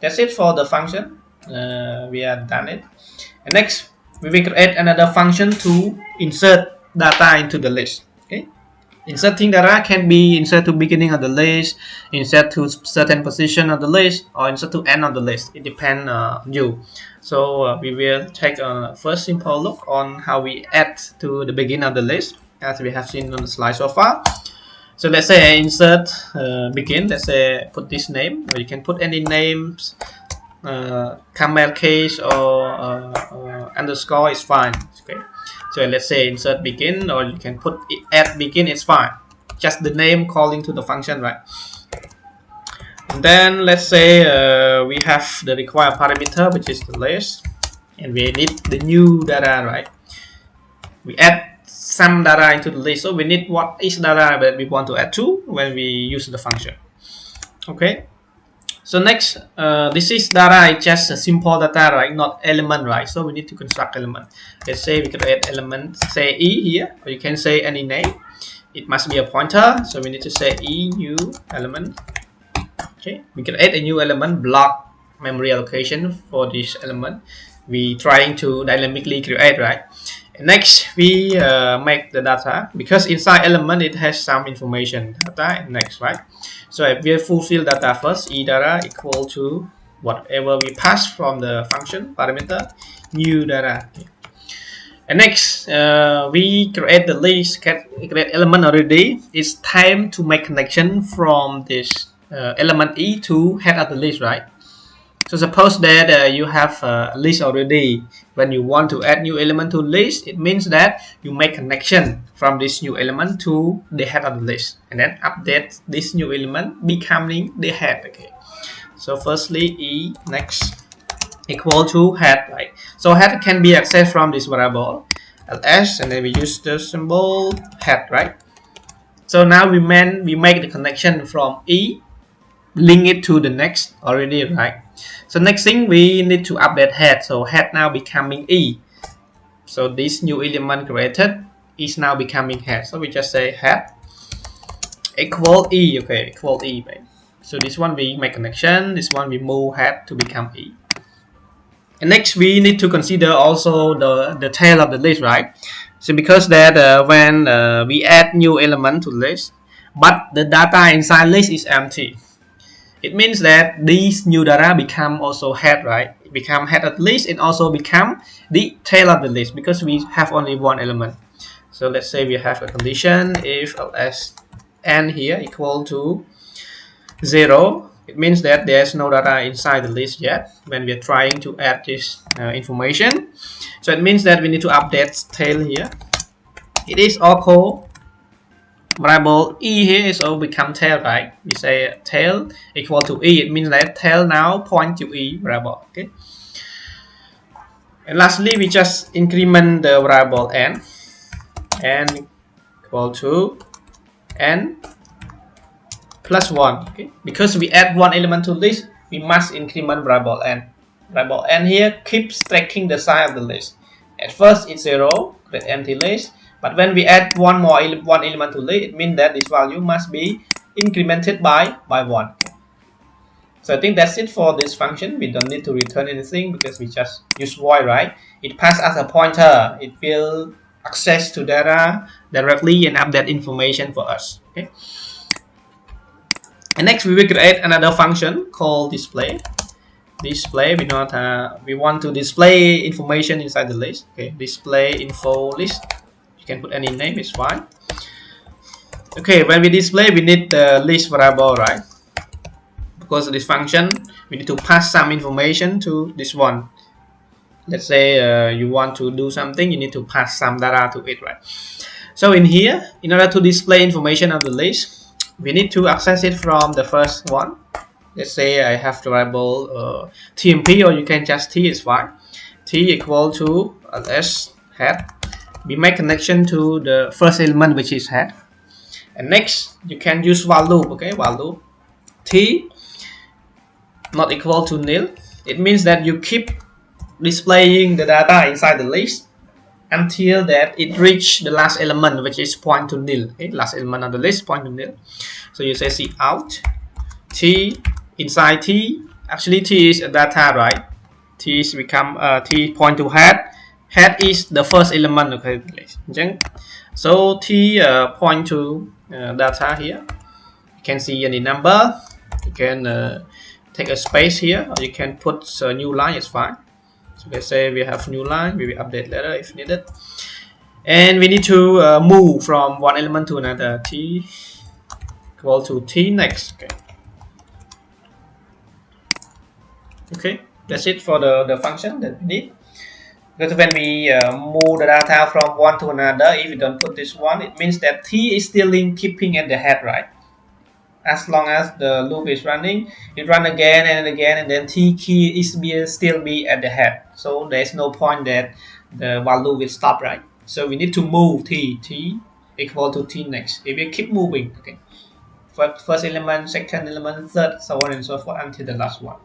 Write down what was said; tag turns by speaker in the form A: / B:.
A: That's it for the function. We have done it. And next, we will create another function to insert data into the list. Okay, inserting data can be insert to beginning of the list, insert to certain position of the list, or insert to end of the list. It depends on you. So we will take a first simple look on how we add to the beginning of the list, as we have seen on the slide so far. So let's say I insert begin. Let's say put this name, or you can put any names. Camel case or underscore is fine. Okay, so let's say insert begin, or you can put add begin, it's fine, just the name calling to the function, right? And then let's say we have the required parameter, which is the list, and we need the new data, right? We add some data into the list, so we need what is data that we want to add to when we use the function. Okay, so next, this is data, it's just a simple data, right? Not element, right? So we need to construct element. Let's say we create element, say e here, or you can say any name. It must be a pointer, so we need to say e new element. Okay, we create a new element, block memory allocation for this element. We trying to dynamically create, right? And next, we make the data, because inside element it has some information data. And next, right? So I will fulfill data first. E data equal to whatever we pass from the function parameter, new data. Okay. And next, we create the list, create element already. It's time to make connection from this element E to head of the list, right? So suppose that you have a list already. When you want to add new element to list, it means that you make connection from this new element to the head of the list, and then update this new element becoming the head. Okay. So firstly, E next equal to head, right? So head can be accessed from this variable ls, and then we use the symbol head, right? So now we make the connection from E, link it to the next already, right? So next thing, we need to update head. So head now becoming E. So this new element created is now becoming head. So we just say head equal E. Okay, equal E. Right? So this one we make connection. This one we move head to become E. And next we need to consider also the tail of the list, right? So because that when we add new element to list, but the data inside list is empty. It means that these new data become also head, right? It become head of the list and also become the tail of the list, because we have only one element. So let's say we have a condition if ls n here equal to 0. It means that there's no data inside the list yet when we're trying to add this information. So it means that we need to update tail here. It is also variable E here is all become tail, right? We say tail equal to E. It means that tail now point to E variable. Okay. And lastly, we just increment the variable n equal to n plus 1. Okay. Because we add one element to list, we must increment variable n. Variable n here keeps tracking the size of the list. At first it's 0, create empty list. But when we add one element to list, it means that this value must be incremented by 1. So I think that's it for this function. We don't need to return anything because we just use void, right? It passes as a pointer. It will access to data directly and update information for us. Okay. And next we will create another function called display. Display, we want to display information inside the list. Okay, display info list. Can put any name, is fine. Okay, when we display, we need the list variable, right? Because of this function, we need to pass some information to this one. Let's say you want to do something, you need to pass some data to it, right? So in here, in order to display information of the list, we need to access it from the first one. Let's say I have the variable tmp, or you can just t is fine. T equal to ls head. We make connection to the first element, which is head. And next, you can use while loop. Okay, while loop. T not equal to nil. It means that you keep displaying the data inside the list until that it reach the last element, which is point to nil. Okay, last element of the list point to nil. So you say cout t inside t Actually, t is a data, right? T is become t point to head. Head is the first element of the list. So t point to data here. You can see any number. You can take a space here, or you can put a new line. It's fine. So let's say we have new line. We will update later if needed. And we need to move from one element to another. T equal to t next. Okay, that's it for the function that we need. Because when we move the data from one to another, if you don't put this one, it means that t is still keeping at the head, right? As long as the loop is running, it run again and again, and then t key is still be at the head. So there's no point that the while loop will stop, right? So we need to move t equal to t next. If we keep moving, okay, first element, second element, third, so on and so forth until the last one.